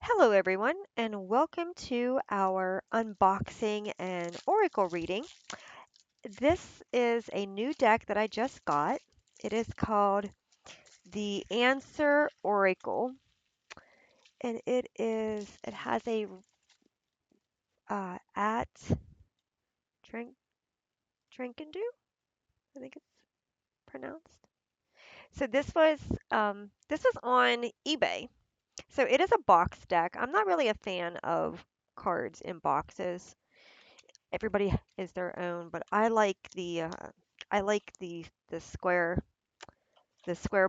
Hello, everyone, and welcome to our unboxing and oracle reading. This is a new deck that I just got. It is called the Answer Oracle, and it has a at drink drink and do, I think it's pronounced. So this was on eBay. So it is a box deck. I'm not really a fan of cards in boxes. Everybody is their own, but I like the square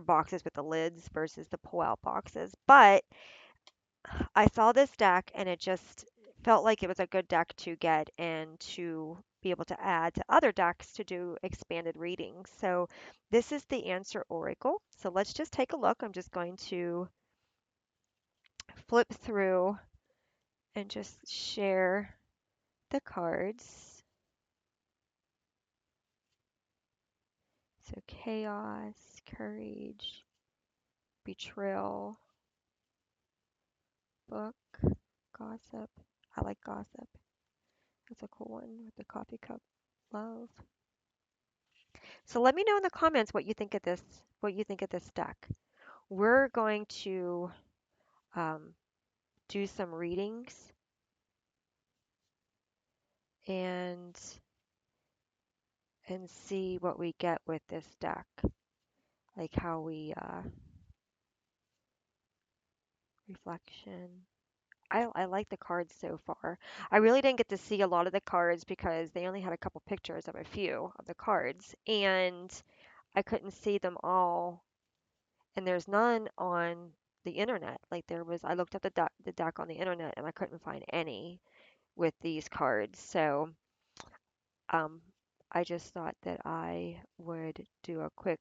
boxes with the lids versus the pull out boxes. But I saw this deck and it just felt like it was a good deck to get and to be able to add to other decks to do expanded readings. So this is the Answer Oracle. So let's just take a look. I'm just going to flip through and just share the cards. So chaos, courage, betrayal, book, gossip. I like gossip. That's a cool one with the coffee cup. Love. So let me know in the comments what you think of this deck. We're going to um, do some readings and see what we get with this deck. Like how we reflection. I like the cards so far. I really didn't get to see a lot of the cards because they only had a couple pictures of a few of the cards, and I couldn't see them all. And there's none on the internet. Like I looked at the deck on the internet and I couldn't find any with these cards. So um, I just thought that I would do a quick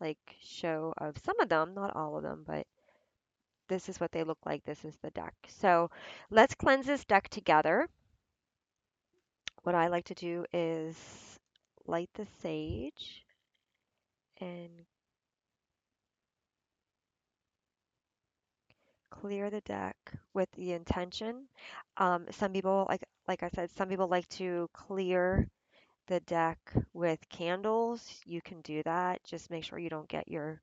like show of some of them, not all of them, but this is what they look like. This is the deck. So let's cleanse this deck together. What I like to do is light the sage and clear the deck with the intention. Some people, like I said, some people like to clear the deck with candles. You can do that. Just make sure you don't get your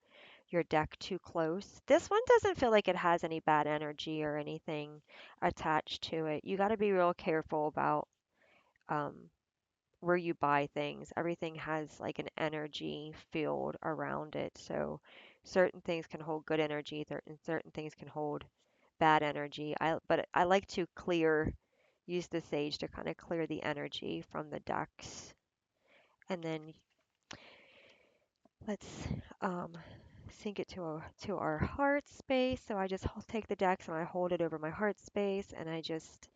deck too close. This one doesn't feel like it has any bad energy or anything attached to it. You got to be real careful about um, where you buy things. Everything has like an energy field around it. So certain things can hold good energy, and certain things can hold bad energy. But I like to use the sage to kind of clear the energy from the decks. And then let's um, sync it to our heart space. So I just take the decks and I hold it over my heart space, and I just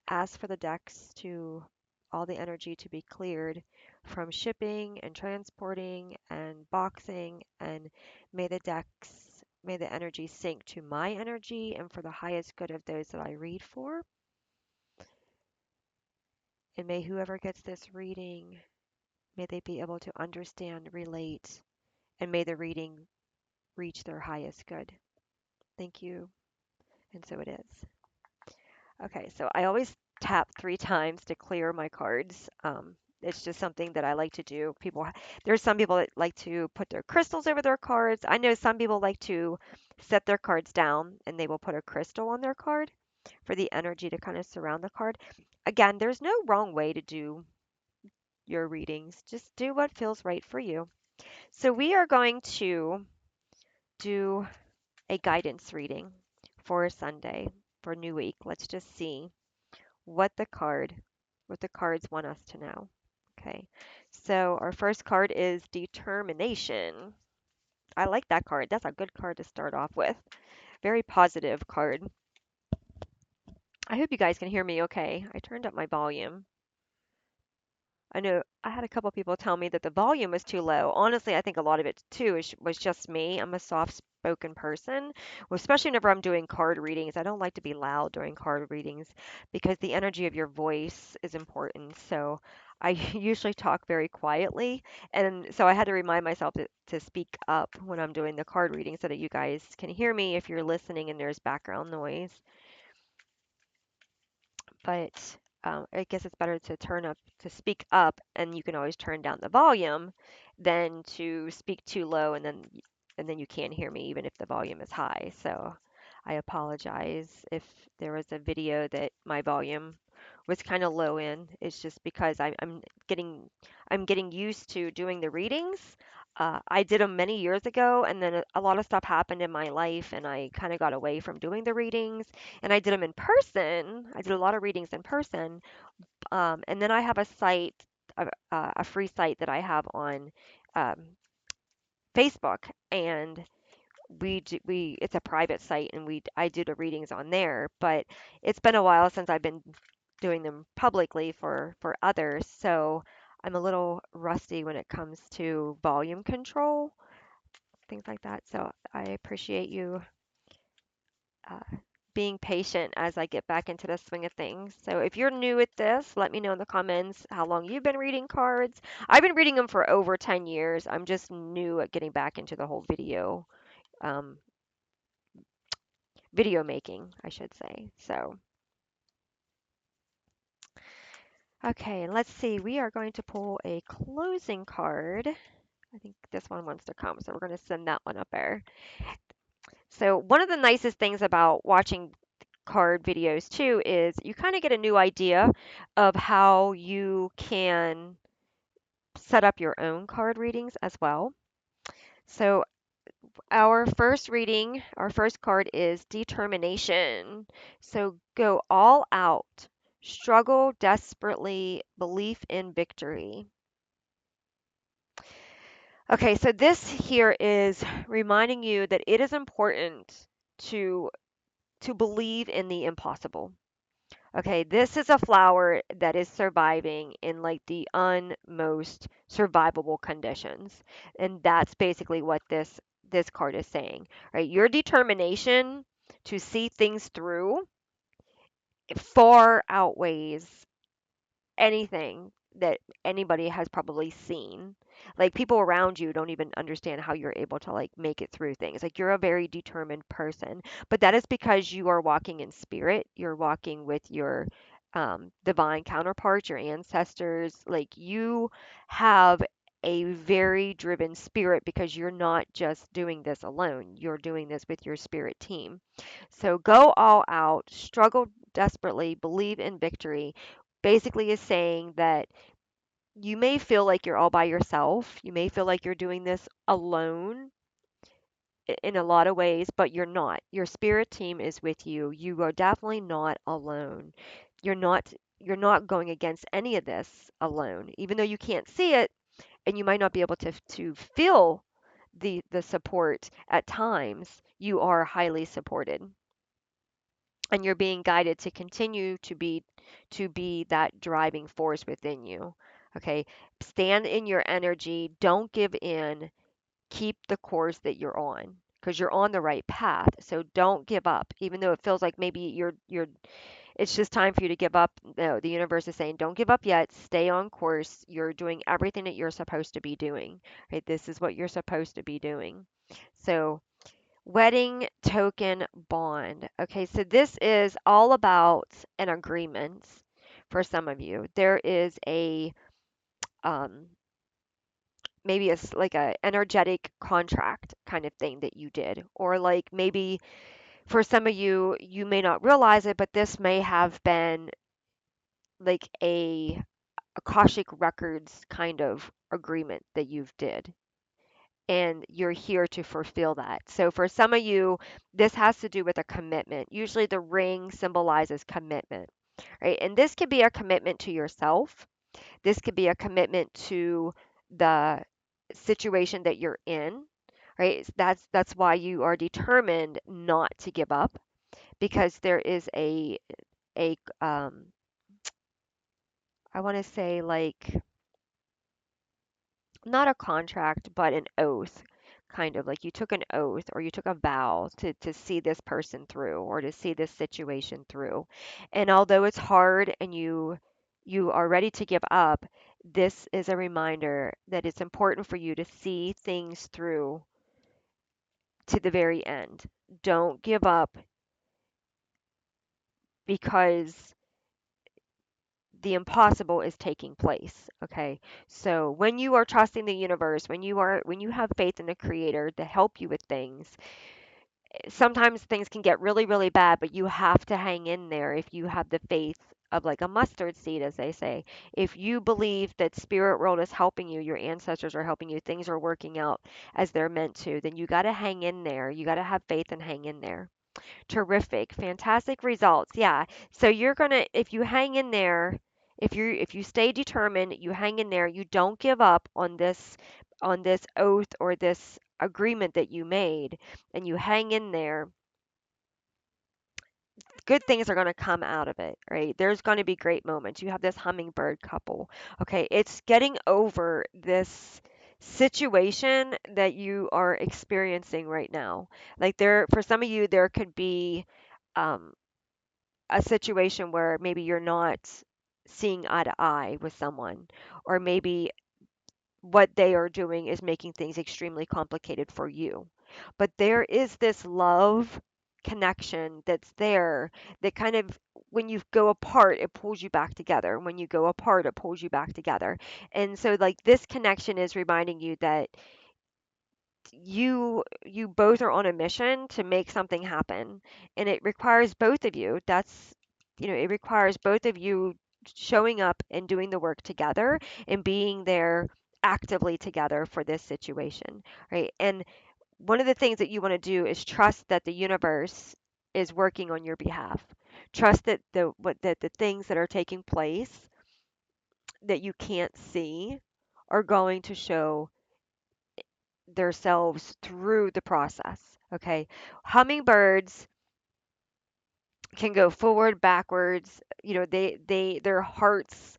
ask for the decks to all the energy to be cleared from shipping and transporting and boxing, and may the energy sync to my energy and for the highest good of those that I read for. And may whoever gets this reading, may they be able to understand, relate, and may the reading reach their highest good. Thank you. And so it is. Okay, so I always tap 3 times to clear my cards. It's just something that I like to do. There's some people that like to put their crystals over their cards. I know some people like to set their cards down and they will put a crystal on their card for the energy to kind of surround the card. Again, there's no wrong way to do your readings. Just do what feels right for you. So we are going to do a guidance reading for Sunday, for New Week. Let's just see what what the cards want us to know. Okay. So our first card is determination. I like that card. That's a good card to start off with. Very positive card. I hope you guys can hear me okay. I turned up my volume. I know I had a couple people tell me that the volume was too low. Honestly, I think a lot of it too was just me. I'm a soft-spoken person, well, especially whenever I'm doing card readings. I don't like to be loud during card readings because the energy of your voice is important. So I usually talk very quietly, and so I had to remind myself to speak up when I'm doing the card reading so that you guys can hear me if you're listening and there's background noise. but I guess it's better to speak up, and you can always turn down the volume than to speak too low and then you can't hear me even if the volume is high. So I apologize if there was a video that my volume was kind of low in. It's just because getting I'm getting used to doing the readings. I did them many years ago, and then a lot of stuff happened in my life, and I kind of got away from doing the readings, and I did them in person. I did a lot of readings in person. And then I have a site, a free site that I have on um, Facebook, and it's a private site, and I do the readings on there. But it's been a while since I've been doing them publicly for others, so I'm a little rusty when it comes to volume control, things like that. So I appreciate you uh, being patient as I get back into the swing of things. So if you're new at this, let me know in the comments how long you've been reading cards. I've been reading them for over 10 years. I'm just new at getting back into the whole um, video making, I should say. So, okay, and let's see. We are going to pull a closing card. I think this one wants to come, so we're going to send that one up there. So one of the nicest things about watching card videos too is you kind of get a new idea of how you can set up your own card readings as well. So our first card is determination. So go all out, struggle desperately, belief in victory. Okay, so this here is reminding you that it is important to believe in the impossible. Okay, this is a flower that is surviving in like the unmost survivable conditions. And that's basically what this card is saying, right? Your determination to see things through far outweighs anything that anybody has probably seen. Like people around you don't even understand how you're able to like make it through things. Like you're a very determined person, but that is because you are walking in spirit. You're walking with your divine counterparts, your ancestors. Like you have a very driven spirit because you're not just doing this alone. You're doing this with your spirit team. So go all out, struggle desperately, believe in victory basically is saying that you may feel like you're all by yourself. You may feel like you're doing this alone in a lot of ways, but you're not. Your spirit team is with you. You are definitely not alone. You're not you're not going against any of this alone. Even though you can't see it and you might not be able to feel the support at times, you are highly supported and you're being guided to continue to be that driving force within you. Okay, stand in your energy, don't give in, keep the course that you're on because you're on the right path. So don't give up even though it feels like maybe you're it's just time for you to give up. No, the universe is saying don't give up yet, stay on course. You're doing everything that you're supposed to be doing, right? This is what you're supposed to be doing. So wedding token bond. Okay, so this is all about an agreement for some of you. There is a um, maybe like a energetic contract kind of thing that you did, or like maybe for some of you, you may not realize it, but this may have been like a Akashic Records kind of agreement that you've did and you're here to fulfill that. So for some of you, this has to do with a commitment. Usually the ring symbolizes commitment, right? And this could be a commitment to yourself. This could be a commitment to the situation that you're in, right? That's why you are determined not to give up because there is a I want to say like not a contract, but an oath, kind of like you took an oath or you took a vow to see this person through or to see this situation through. And although it's hard and you are ready to give up, this is a reminder that it's important for you to see things through to the very end. Don't give up because the impossible is taking place. Okay, so when you are trusting the universe, when you have faith in the creator to help you with things, sometimes things can get really, really bad, but you have to hang in there if you have the faith of like a mustard seed, as they say. If you believe that spirit world is helping you, your ancestors are helping you, things are working out as they're meant to, then you got to hang in there. You got to have faith and hang in there. Terrific. Fantastic results. Yeah. So you're going to, if you hang in there, if you stay determined, you hang in there, you don't give up on this oath or this agreement that you made, and you hang in there, good things are going to come out of it, right? There's going to be great moments. You have this hummingbird couple. Okay, it's getting over this situation that you are experiencing right now. Like there, for some of you, there could be um, a situation where maybe you're not seeing eye to eye with someone, or maybe what they are doing is making things extremely complicated for you. But there is this love connection that's there that kind of, when you go apart, it pulls you back together. When you go apart, it pulls you back together. And so, like, this connection is reminding you that you both are on a mission to make something happen, and it requires both of you. That's, it requires both of you showing up and doing the work together and being there actively together for this situation, right? And one of the things that you want to do is trust that the universe is working on your behalf. Trust that the things that are taking place that you can't see are going to show themselves through the process. Okay. Hummingbirds can go forward, backwards. Their hearts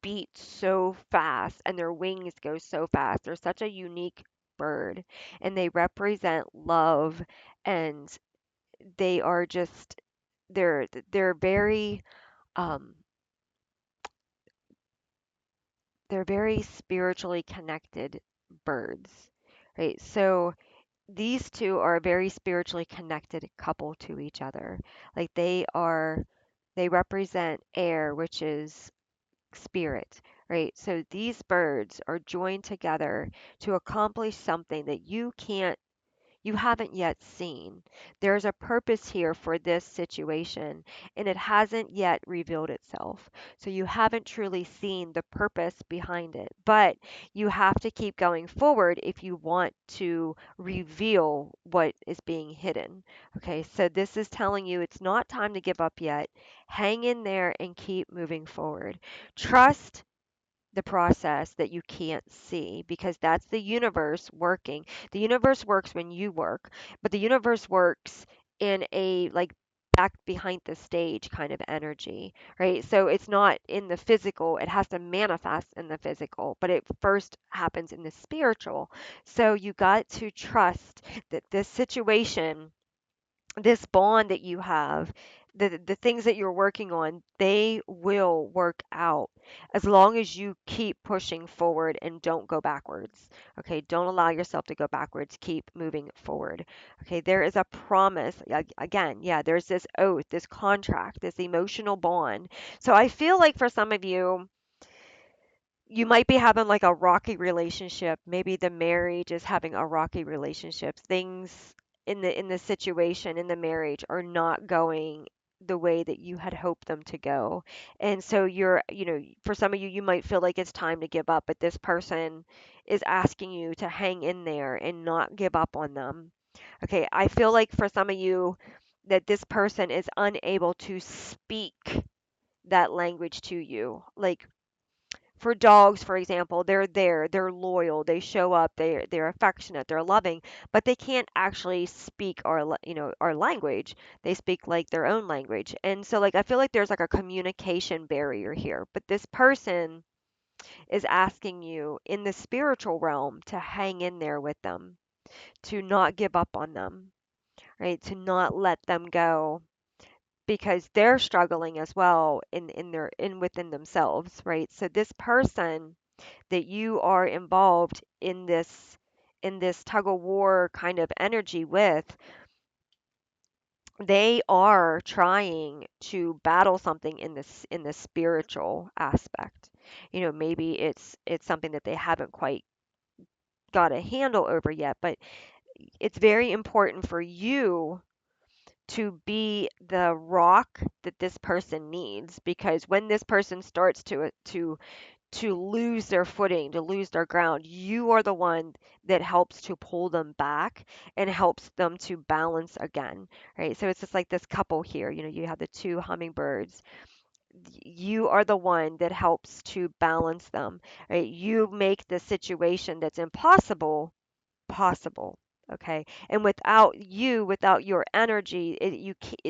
beat so fast and their wings go so fast. They're such a unique bird, and they represent love, and they are just they're very um they're very spiritually connected birds, right? So these two are a very spiritually connected couple to each other. Like they represent air, which is spirit, right? So these birds are joined together to accomplish something that you haven't yet seen. There's a purpose here for this situation, and it hasn't yet revealed itself. So you haven't truly seen the purpose behind it, but you have to keep going forward if you want to reveal what is being hidden. Okay, so this is telling you it's not time to give up yet. Hang in there and keep moving forward. Trust the process that you can't see, because that's the universe working. The universe works when you work, but the universe works in a like back behind the stage kind of energy, right? So it's not in the physical, it has to manifest in the physical, but it first happens in the spiritual. So you got to trust that this situation, this bond that you have, the things that you're working on, they will work out as long as you keep pushing forward and don't go backwards. Okay, don't allow yourself to go backwards. Keep moving forward. Okay, there is a promise. Again, yeah, there's this oath, this contract, this emotional bond. So I feel like for some of you, you might be having like a rocky relationship. Maybe the marriage is having a rocky relationship. Things in the situation in the marriage are not going the way that you had hoped them to go. And so for some of you, you might feel like it's time to give up, but this person is asking you to hang in there and not give up on them. Okay, I feel like for some of you that this person is unable to speak that language to you. Like for dogs, for example, they're there, they're loyal, they show up, they're affectionate, they're loving, but they can't actually speak our language. They speak like their own language. And so like I feel like there's like a communication barrier here. But this person is asking you in the spiritual realm to hang in there with them, to not give up on them, right? To not let them go, because they're struggling as well in within themselves, right? So this person that you are involved in this tug of war kind of energy with, they are trying to battle something in the spiritual aspect. Maybe it's something that they haven't quite got a handle over yet, but it's very important for you to be the rock that this person needs, because when this person starts to lose their footing, to lose their ground, you are the one that helps to pull them back and helps them to balance again, right? So it's just like this couple here. You have the two hummingbirds. You are the one that helps to balance them, right? You make the situation that's impossible possible. Okay, and without your energy,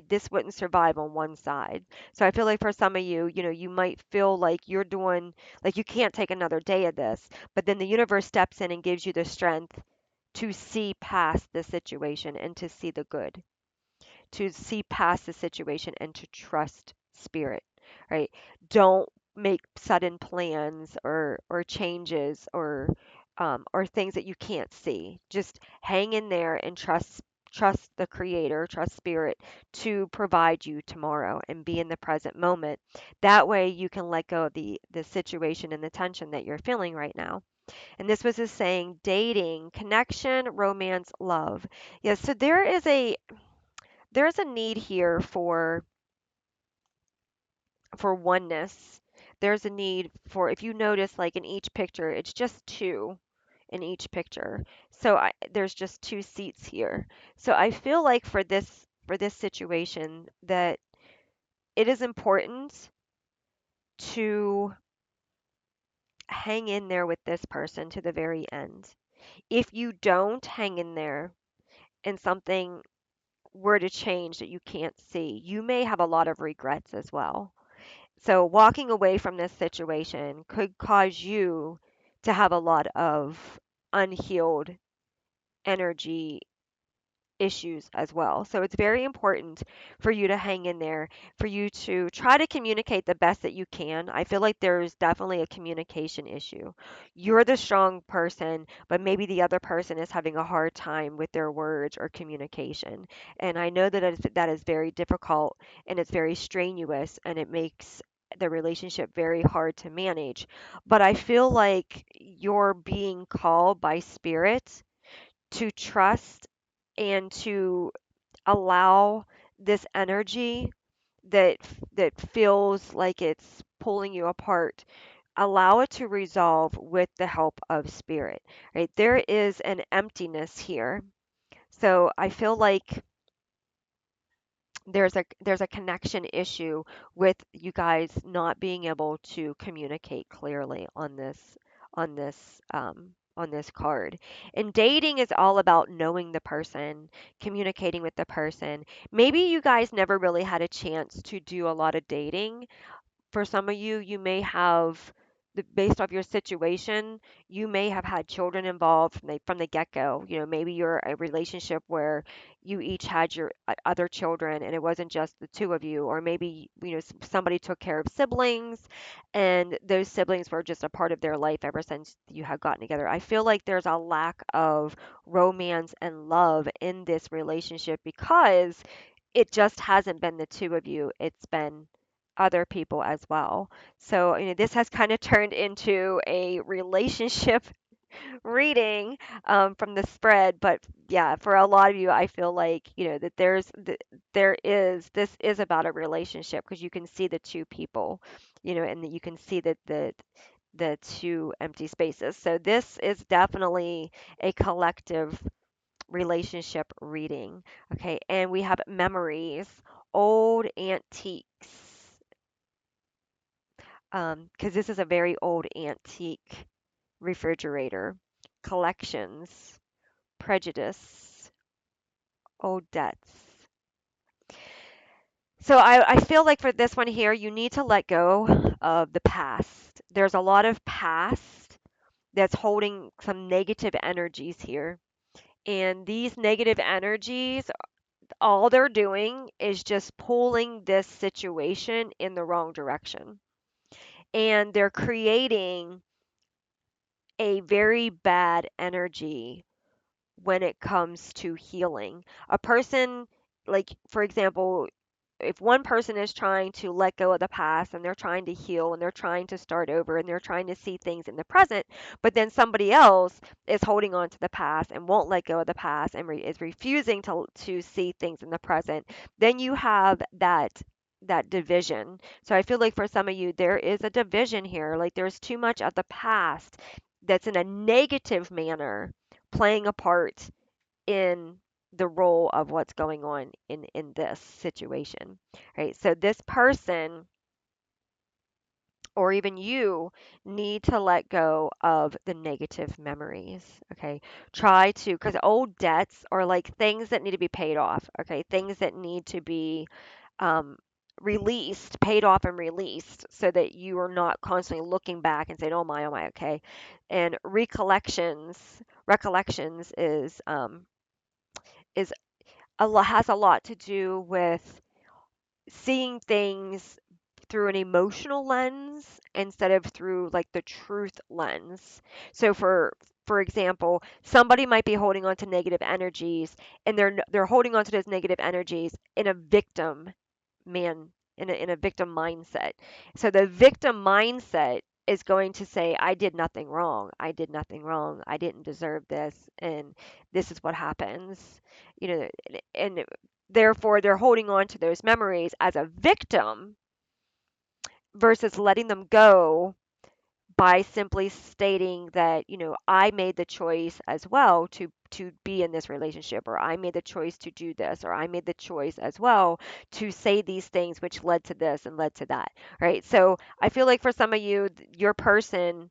this wouldn't survive on one side. So I feel like for some of you, you might feel like you're doing, like you can't take another day of this, but then the universe steps in and gives you the strength to see past the situation and to see the good, to see past the situation and to trust spirit, right? Don't make sudden plans or changes or things that you can't see. Just hang in there and trust the creator, trust spirit to provide you tomorrow and be in the present moment. That way you can let go of the situation and the tension that you're feeling right now. And this was his saying: dating, connection, romance, love. Yes, so there's a need here for oneness. There's a need for, if you notice, like in each picture, it's just two in each picture. So there's just two seats here. So I feel like for this situation that it is important to hang in there with this person to the very end. If you don't hang in there and something were to change that you can't see, you may have a lot of regrets as well. So walking away from this situation could cause you to have a lot of unhealed energy issues as well. So it's very important for you to hang in there, for you to try to communicate the best that you can. I feel like there's definitely a communication issue. You're the strong person, but maybe the other person is having a hard time with their words or communication. And I know that is very difficult and it's very strenuous and it makes the relationship very hard to manage. But I feel like you're being called by spirit to trust and to allow this energy that feels like it's pulling you apart, allow it to resolve with the help of spirit, right? There is an emptiness here. So I feel like there's a connection issue with you guys not being able to communicate clearly on this card. And dating is all about knowing the person, communicating with the person. Maybe you guys never really had a chance to do a lot of dating. For some of you, you may have, based off your situation, you may have had children involved from the get-go. Maybe you're a relationship where you each had your other children and it wasn't just the two of you, or maybe somebody took care of siblings and those siblings were just a part of their life ever since you had gotten together. I feel like there's a lack of romance and love in this relationship because it just hasn't been the two of you. It's been other people as well. So, this has kind of turned into a relationship reading from the spread. But yeah, for a lot of you, I feel like, that this is about a relationship because you can see the two people, and that you can see that the two empty spaces. So this is definitely a collective relationship reading. Okay, and we have memories, old antiques, because this is a very old antique refrigerator, collections, prejudice, old debts. So I feel like for this one here, you need to let go of the past. There's a lot of past that's holding some negative energies here. And these negative energies, all they're doing is just pulling this situation in the wrong direction. And they're creating a very bad energy when it comes to healing. A person like for example, if one person is trying to let go of the past and they're trying to heal and they're trying to start over and they're trying to see things in the present, but then somebody else is holding on to the past and won't let go of the past and is refusing to see things in the present, then you have that division. So I feel like for some of you there is a division here. Like there's too much of the past that's in a negative manner playing a part in the role of what's going on in this situation, right? So this person or even you need to let go of the negative memories. Okay, try to, because old debts are like things that need to be paid off. Okay, things that need to be um, released, paid off and released, so that you are not constantly looking back and saying, oh my, okay. And recollections is a lot, has a lot to do with seeing things through an emotional lens instead of through like the truth lens. So for example, somebody might be holding on to negative energies and they're holding on to those negative energies in a victim man in a victim mindset. So the victim mindset is going to say, I did nothing wrong. I did nothing wrong. I didn't deserve this. And this is what happens. You know, and therefore they're holding on to those memories as a victim versus letting them go by simply stating that, I made the choice as well to be in this relationship, or I made the choice to do this, or I made the choice as well to say these things which led to this and led to that, right? So I feel like for some of you, your person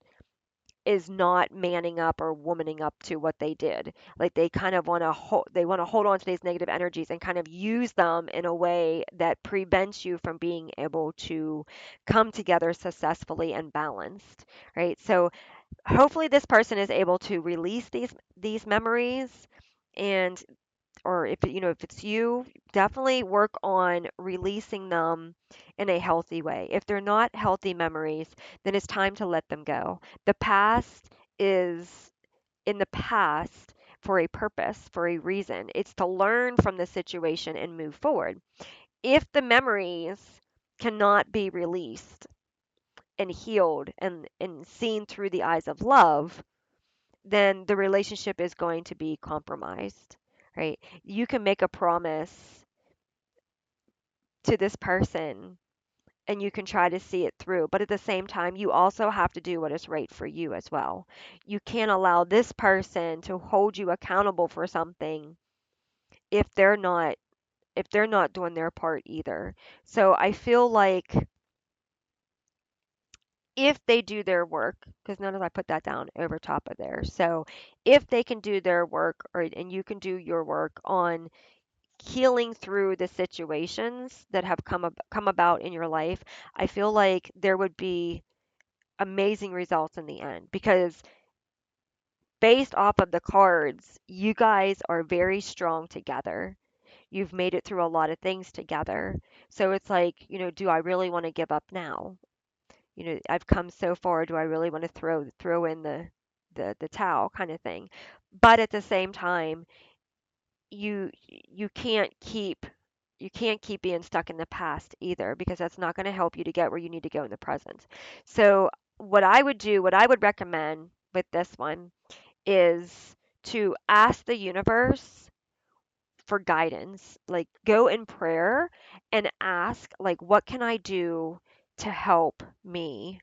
is not manning up or womaning up to what they did. Like they kind of want to hold on to these negative energies and kind of use them in a way that prevents you from being able to come together successfully and balanced, right? So hopefully this person is able to release these memories, and or if it's you, definitely work on releasing them in a healthy way. If they're not healthy memories, then it's time to let them go. The past is in the past for a purpose, for a reason. It's to learn from the situation and move forward. If the memories cannot be released and healed and seen through the eyes of love, then the relationship is going to be compromised, right? You can make a promise to this person and you can try to see it through, but at the same time, you also have to do what is right for you as well. You can't allow this person to hold you accountable for something if they're not doing their part either. So I feel like if they do their work, because notice I put that down over top of there. So if they can do their work, or and you can do your work on healing through the situations that have come about in your life, I feel like there would be amazing results in the end, because based off of the cards, you guys are very strong together. You've made it through a lot of things together. So it's like, do I really want to give up now? I've come so far, do I really want to throw in the towel kind of thing? But at the same time, you can't keep being stuck in the past either, because that's not going to help you to get where you need to go in the present. So what I would recommend with this one is to ask the universe for guidance. Like go in prayer and ask, like, what can I do to help me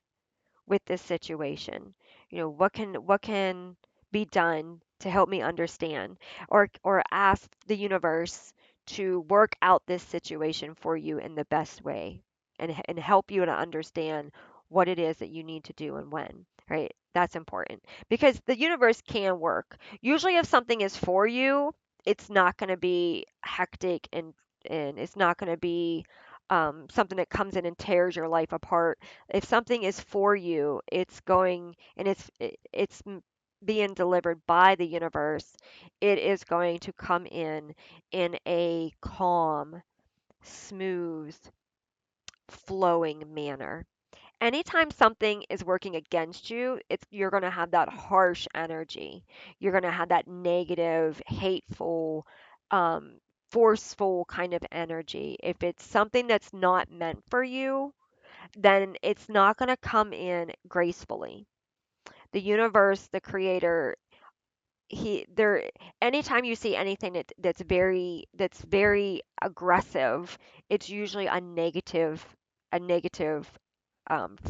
with this situation? What can be done to help me understand, or ask the universe to work out this situation for you in the best way, and help you to understand what it is that you need to do and when, right? That's important, because the universe can work. Usually if something is for you, it's not going to be hectic, and it's not going to be something that comes in and tears your life apart. If something is for you, it's going, and being delivered by the universe, it is going to come in a calm, smooth, flowing manner. Anytime something is working against you, you're going to have that harsh energy. You're going to have that negative, hateful, um, forceful kind of energy. If it's something that's not meant for you, then it's not going to come in gracefully. The universe, the creator, he there anytime you see anything that's very aggressive, it's usually a negative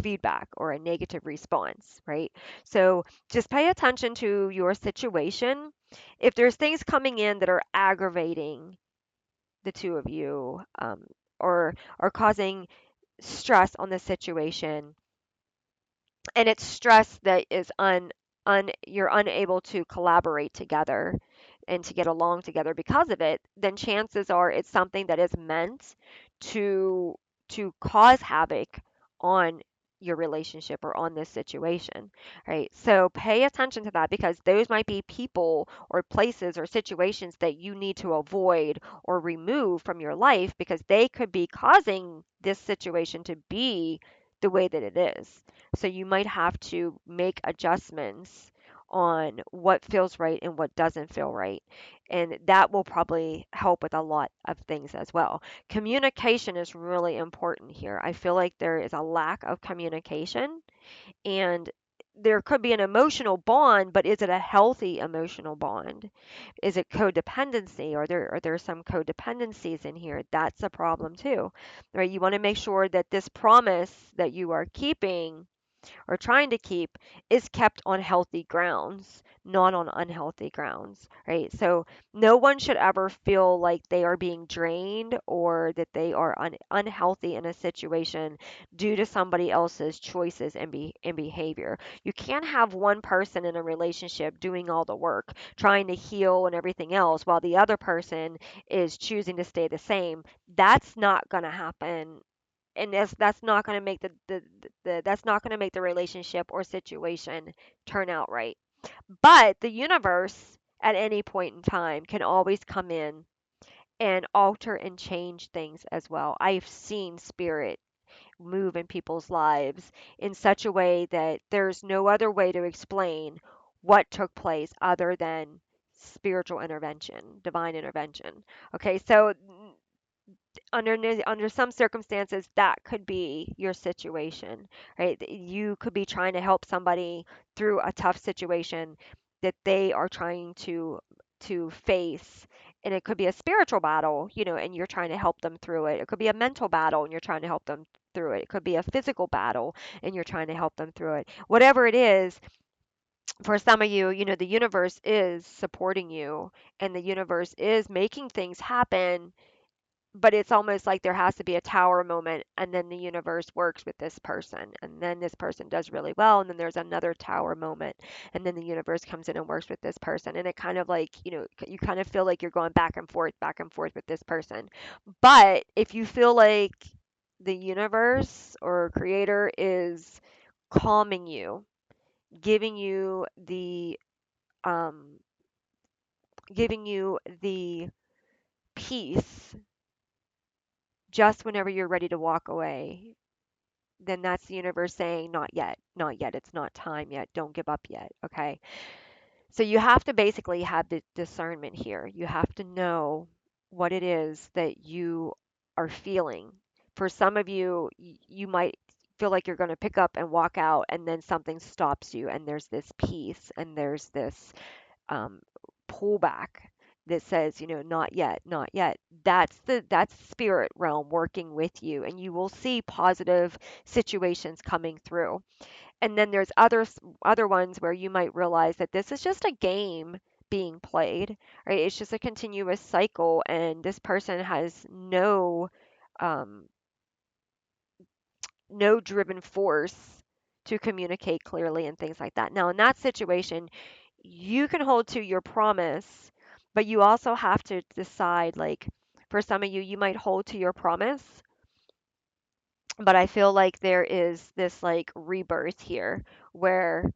feedback or a negative response, right? So just pay attention to your situation. If there's things coming in that are aggravating the two of you, or causing stress on the situation, and it's stress that is you're unable to collaborate together and to get along together because of it, then chances are it's something that is meant to cause havoc on your relationship or on this situation, right? So pay attention to that, because those might be people or places or situations that you need to avoid or remove from your life, because they could be causing this situation to be the way that it is. So you might have to make adjustments on what feels right and what doesn't feel right. And that will probably help with a lot of things as well. Communication is really important here. I feel like there is a lack of communication, and there could be an emotional bond, but is it a healthy emotional bond? Is it codependency? Are there some codependencies in here? That's a problem too, right? You want to make sure that this promise that you are keeping or trying to keep is kept on healthy grounds, not on unhealthy grounds, right? So no one should ever feel like they are being drained or that they are unhealthy in a situation due to somebody else's choices and behavior. You can't have one person in a relationship doing all the work, trying to heal and everything else, while the other person is choosing to stay the same. That's not going to happen, and that's not going to make the that's not going to make the relationship or situation turn out right. But the universe at any point in time can always come in and alter and change things as well. I've seen spirit move in people's lives in such a way that there's no other way to explain what took place other than spiritual intervention, divine intervention. Okay, so under some circumstances that could be your situation, right? You could be trying to help somebody through a tough situation that they are trying to face, and it could be a spiritual battle, and you're trying to help them through it. It could be a mental battle and you're trying to help them through it. It could be a physical battle and you're trying to help them through it. Whatever it is, for some of you, the universe is supporting you, and the universe is making things happen, but it's almost like there has to be a tower moment, and then the universe works with this person, and then this person does really well, and then there's another tower moment, and then the universe comes in and works with this person, and it kind of like, you kind of feel like you're going back and forth with this person. But if you feel like the universe or creator is calming you, giving you the um giving you the peace just whenever you're ready to walk away, then that's the universe saying, not yet, not yet. It's not time yet. Don't give up yet. Okay. So you have to basically have the discernment here. You have to know what it is that you are feeling. For some of you, you might feel like you're going to pick up and walk out, and then something stops you, and there's this peace, and there's this um, pullback that says, not yet, not yet. That's spirit realm working with you, and you will see positive situations coming through. And then there's other ones where you might realize that this is just a game being played, right? It's just a continuous cycle, and this person has um, no driven force to communicate clearly and things like that. Now, in that situation, you can hold to your promise, but you also have to decide, like, for some of you, you might hold to your promise, but I feel like there is this like rebirth here where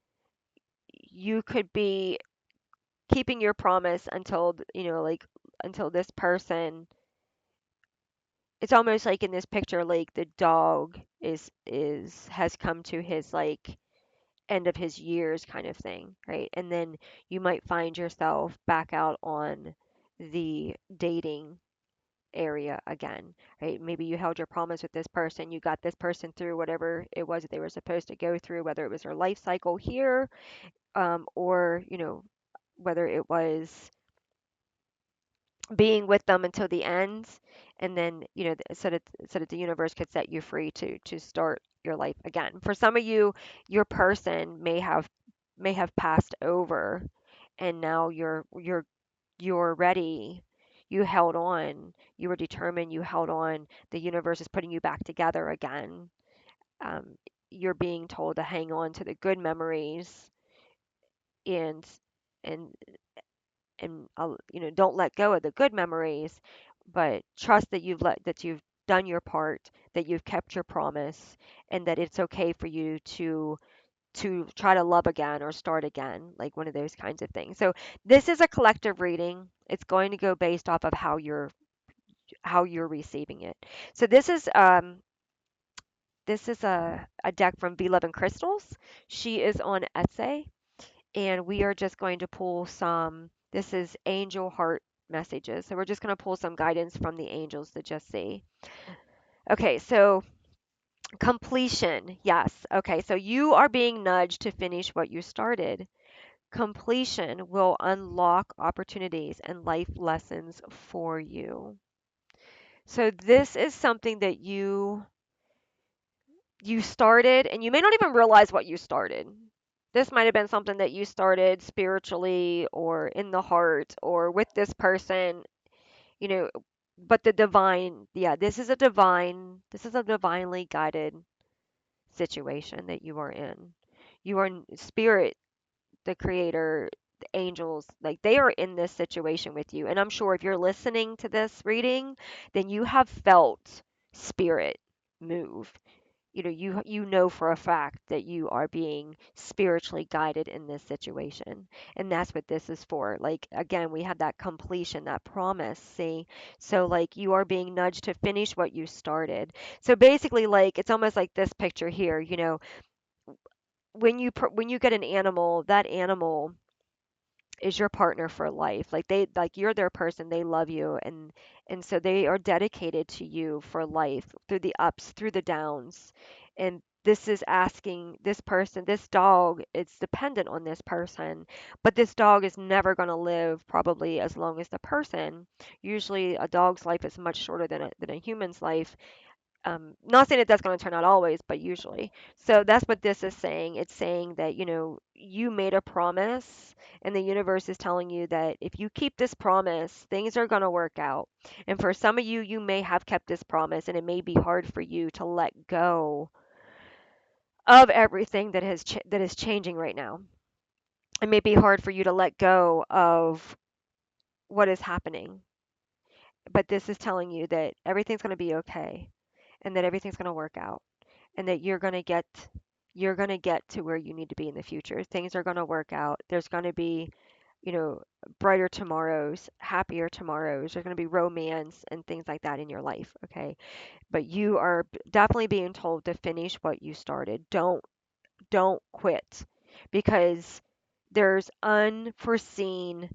you could be keeping your promise until, like, until this person, it's almost like in this picture, like the dog is has come to his like end of his years kind of thing, right? And then you might find yourself back out on the dating. area again, right? Maybe you held your promise with this person, you got this person through whatever it was that they were supposed to go through, whether it was their life cycle here, or, whether it was being with them until the end, and then, so that the universe could set you free to start your life again. For some of you, your person may have passed over, and now you're ready. You held on. You were determined. You held on. The universe is putting you back together again. Um, you're being told to hang on to the good memories, and and don't let go of the good memories, but trust that you've done your part, that you've kept your promise, and that it's okay for you to try to love again or start again, like one of those kinds of things. So this is a collective reading. It's going to go based off of how you're receiving it. So this is a deck from V Love and Crystals. She is on Etsy, and we are just going to pull some. This is angel heart messages. So we're just going to pull some guidance from the angels to just see. Okay, so completion. Yes. Okay, so you are being nudged to finish what you started. Completion will unlock opportunities and life lessons for you. So this is something that you started, and you may not even realize what you started. This might have been something that you started spiritually or in the heart or with this person, you know, but the divine, yeah, this is a divinely guided situation that you are in. You are spirit, the creator, the angels, like they are in this situation with you. And I'm sure if you're listening to this reading, then you have felt spirit move. You know for a fact that you are being spiritually guided in this situation, and that's what this is for. Like, again, we have that completion, that promise. See, so like you are being nudged to finish what you started. So basically, like, it's almost like this picture here. When you get an animal, that animal is your partner for life. Like you're their person, they love you, and so they are dedicated to you for life, through the ups, through the downs. And this is asking this person, this dog, it's dependent on this person, but this dog is never going to live probably as long as the person. Usually a dog's life is much shorter than a human's life. Not saying that that's going to turn out always, but usually. So that's what this is saying. It's saying that, you made a promise, and the universe is telling you that if you keep this promise, things are going to work out. And for some of you, you may have kept this promise, and it may be hard for you to let go of everything that is changing right now. It may be hard for you to let go of what is happening, but this is telling you that everything's going to be okay, and that everything's going to work out, and that you're going to get to where you need to be in the future. Things are going to work out. There's going to be, you know, brighter tomorrows, happier tomorrows. There's going to be romance and things like that in your life, okay? But you are definitely being told to finish what you started. Don't quit, because there's unforeseen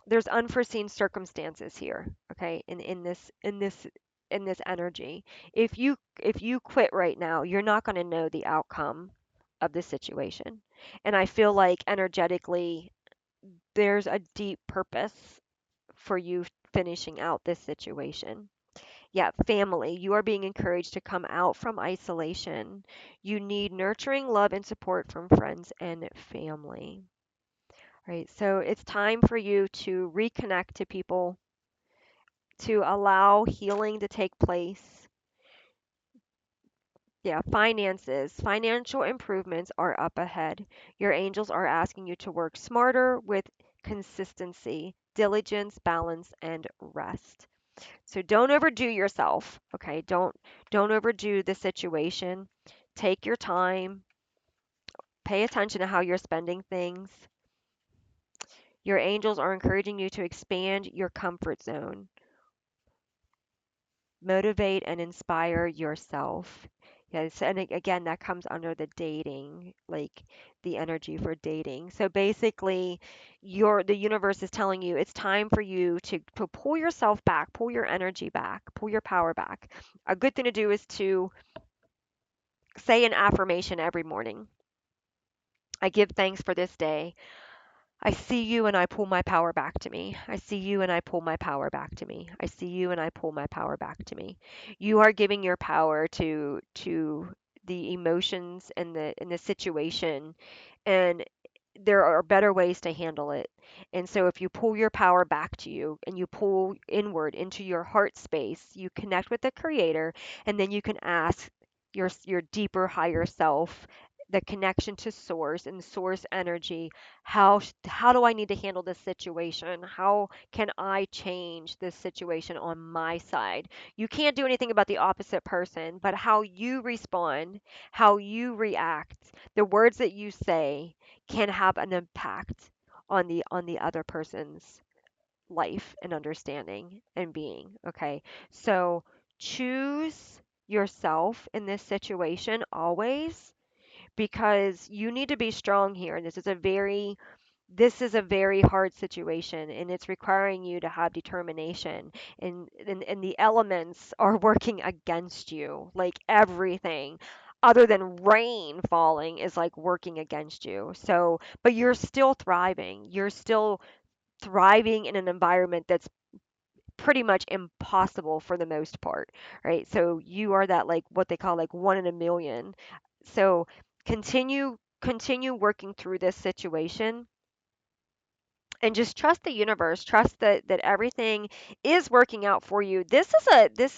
there's unforeseen circumstances here, okay, in this energy. If you quit right now, you're not going to know the outcome of the situation. And I feel like energetically there's a deep purpose for you finishing out this situation. Yeah, family, you are being encouraged to come out from isolation. You need nurturing love and support from friends and family. Right. So it's time for you to reconnect to people, to allow healing to take place. Yeah, finances, financial improvements are up ahead. Your angels are asking you to work smarter with consistency, diligence, balance, and rest. So don't overdo yourself, okay? Don't overdo the situation. Take your time, pay attention to how you're spending things. Your angels are encouraging you to expand your comfort zone. Motivate and inspire yourself. Yes, and again, that comes under the dating, like the energy for dating. So basically, the universe is telling you it's time for you to pull yourself back, pull your energy back, pull your power back. A good thing to do is to say an affirmation every morning. I give thanks for this day. I see you and I pull my power back to me. I see you and I pull my power back to me. I see you and I pull my power back to me. You are giving your power to the emotions and the situation, and there are better ways to handle it. And so if you pull your power back to you and you pull inward into your heart space, you connect with the creator, and then you can ask your deeper higher self, the connection to source and source energy, how do I need to handle this situation? How can I change this situation on my side? You can't do anything about the opposite person, but how you respond, how you react, the words that you say can have an impact on the other person's life and understanding and being. Okay, so choose yourself in this situation always, because you need to be strong here, and this is a very hard situation, and it's requiring you to have determination, and the elements are working against you, like everything other than rain falling is like working against you. So but you're still thriving in an environment that's pretty much impossible for the most part, right? So you are that, like what they call like one in a million. So continue working through this situation, and just trust the universe, trust that everything is working out for you. This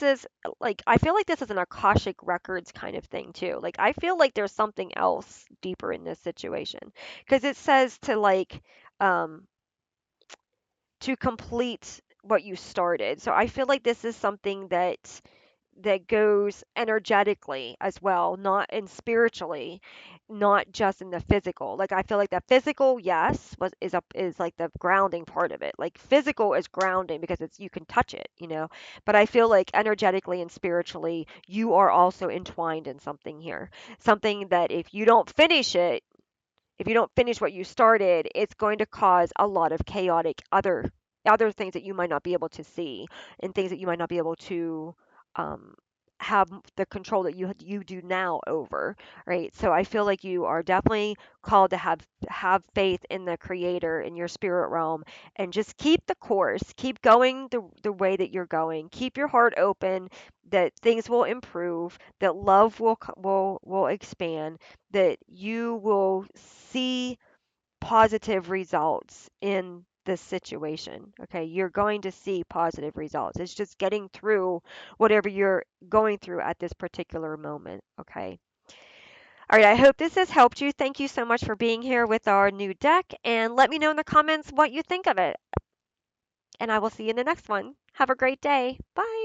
is like, I feel like this is an akashic records kind of thing too. Like I feel like there's something else deeper in this situation, because it says to like um to complete what you started. So I feel like this is something that goes energetically as well, not and spiritually, not just in the physical. Like I feel like the physical, yes, is like the grounding part of it. Like physical is grounding because it's you can touch it, you know. But I feel like energetically and spiritually, you are also entwined in something here. Something that if you don't finish what you started, it's going to cause a lot of chaotic other things that you might not be able to see, and things that you might not be able to um, have the control that you do now over, right? So I feel like you are definitely called to have faith in the creator in your spirit realm, and just keep the course, keep going the way that you're going, keep your heart open, that things will improve, that love will expand, that you will see positive results in this situation. Okay, you're going to see positive results. It's just getting through whatever you're going through at this particular moment. Okay. All right, I hope this has helped you. Thank you so much for being here with our new deck, and let me know in the comments what you think of it. And I will see you in the next one. Have a great day. Bye.